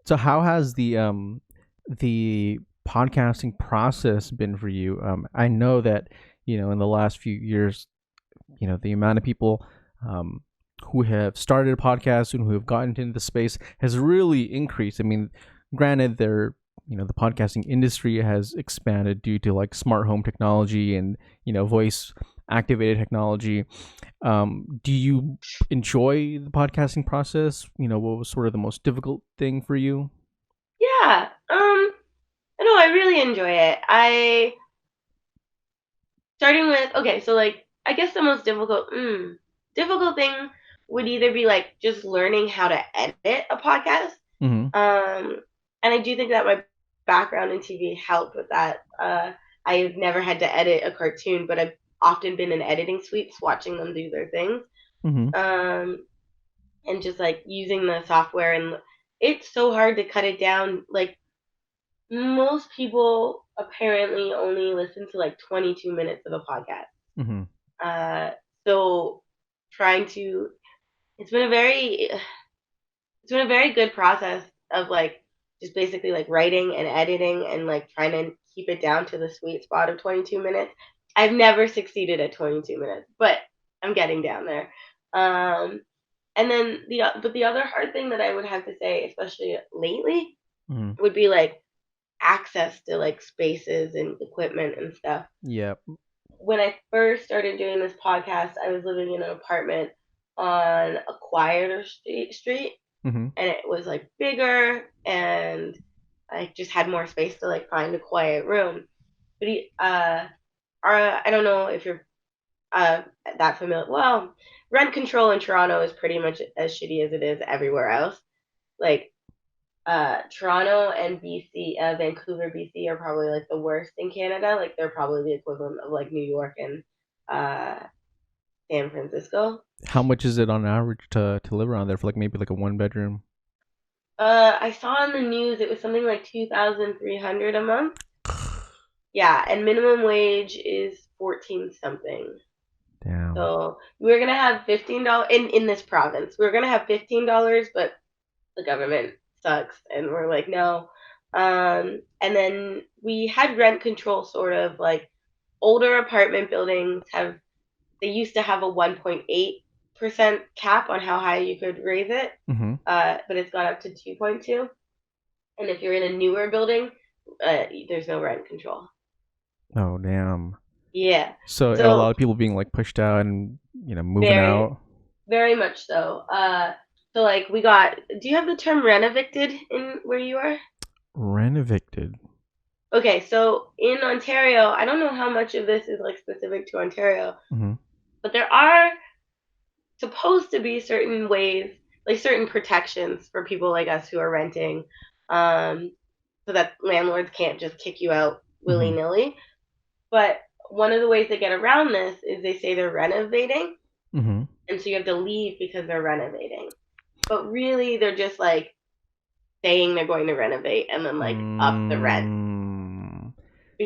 So how has the podcasting process been for you? I know that, in the last few years, the amount of people um, who have started a podcast and who have gotten into the space has really increased. I mean, granted, the podcasting industry has expanded due to like smart home technology and voice activated technology. Do you enjoy the podcasting process? What was sort of the most difficult thing for you? Yeah. I know I really enjoy it. I starting with okay, so like I guess the most difficult thing would either be like just learning how to edit a podcast. Mm-hmm. And I do think that my background in TV helped with that. I've never had to edit a cartoon, but I've often been in editing suites watching them do their things. Mm-hmm. Um, and just like using the software, and it's so hard to cut it down. Like most people apparently only listen to like 22 minutes of a podcast. Mm-hmm. Uh, so trying to, it's been a very, it's been a very good process of like just basically like writing and editing and like trying to keep it down to the sweet spot of 22 minutes. I've never succeeded at 22 minutes, but I'm getting down there. Um, and then the other hard thing that I would have to say, especially lately, Mm-hmm. would be like access to like spaces and equipment and stuff. Yeah. When I first started doing this podcast, I was living in an apartment on a quieter street, Mm-hmm. and it was like bigger, and I just had more space to like find a quiet room. But I don't know if you're uh, that familiar. Well, rent control in Toronto is pretty much as shitty as it is everywhere else. Like Toronto and BC, Vancouver, BC are probably like the worst in Canada. Like they're probably the equivalent of like New York and uh, San Francisco. How much is it on average to live around there for like maybe like a one bedroom? I saw on the news it was something like 2,300 a month. Yeah, and minimum wage is 14 something. Damn. So we're gonna have $15 in this province. We're gonna have $15, but the government sucks, and we're like no. And then we had rent control, sort of like older apartment buildings have. They used to have a 1.8% cap on how high you could raise it, Mm-hmm. but it's gone up to 2.2. And if you're in a newer building, there's no rent control. Oh, damn. Yeah. So a lot So of people being like pushed out and moving very, out. very much so. So like we got. Do you have the term renovicted in where you are? Renovicted. Okay, so in Ontario, I don't know how much of this is like specific to Ontario, Mm-hmm. but there are supposed to be certain ways, like certain protections for people like us who are renting, um, so that landlords can't just kick you out willy Mm-hmm. nilly. But one of the ways they get around this is they say they're renovating, Mm-hmm. and so you have to leave because they're renovating. But really, they're just like saying they're going to renovate and then like up the rent. Mm.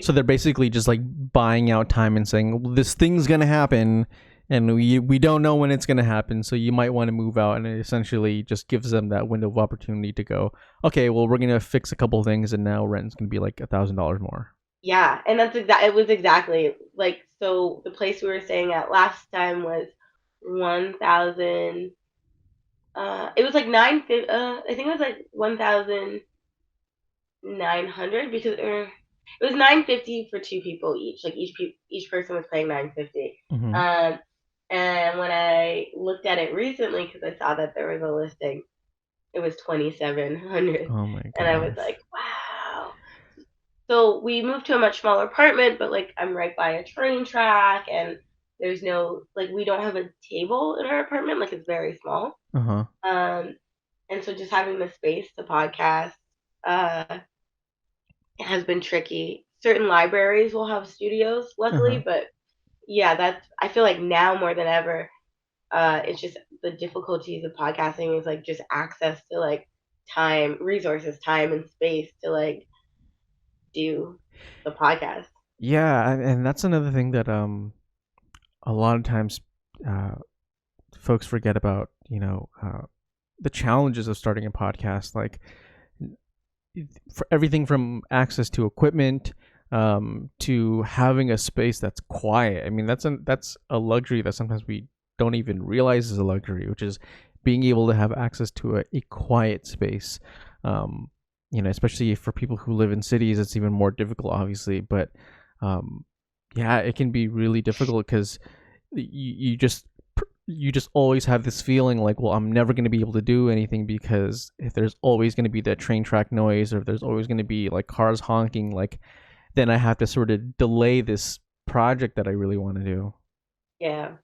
So they're basically just like buying out time and saying, well, this thing's gonna happen, and we don't know when it's gonna happen, so you might want to move out, and it essentially just gives them that window of opportunity to go, okay, well we're gonna fix a couple things, and now rent's gonna be like $1,000 more. Yeah, and that's exact. It was exactly like so. The place we were staying at last time was 1,000. It was like I think it was like 1,900 because it was 950 for two people each. Like each person was paying 950. Mm-hmm. Um, and when I looked at it recently, because I saw that there was a listing, it was 2,700, Oh my and I was gosh. like, wow. So we moved to a much smaller apartment, but like I'm right by a train track, and there's no like we don't have a table in our apartment. Like it's very small. Uh-huh. Um, and so just having the space to podcast uh, has been tricky. Certain libraries will have studios, Uh-huh. luckily, but yeah, that's I feel like now more than ever, it's just the difficulties of podcasting is like just access to like time, resources, time, and space to like do the podcast. Yeah, and that's another thing that a lot of times uh folks forget about, the challenges of starting a podcast. Like, for everything from access to equipment, to having a space that's quiet. I mean, that's a luxury that sometimes we don't even realize is a luxury, which is being able to have access to a quiet space. Um, Especially for people who live in cities, it's even more difficult, obviously. But yeah, it can be really difficult because you just always have this feeling like, well, I'm never going to be able to do anything because if there's always going to be that train track noise, or if there's always going to be like cars honking, like then I have to sort of delay this project that I really want to do. Yeah.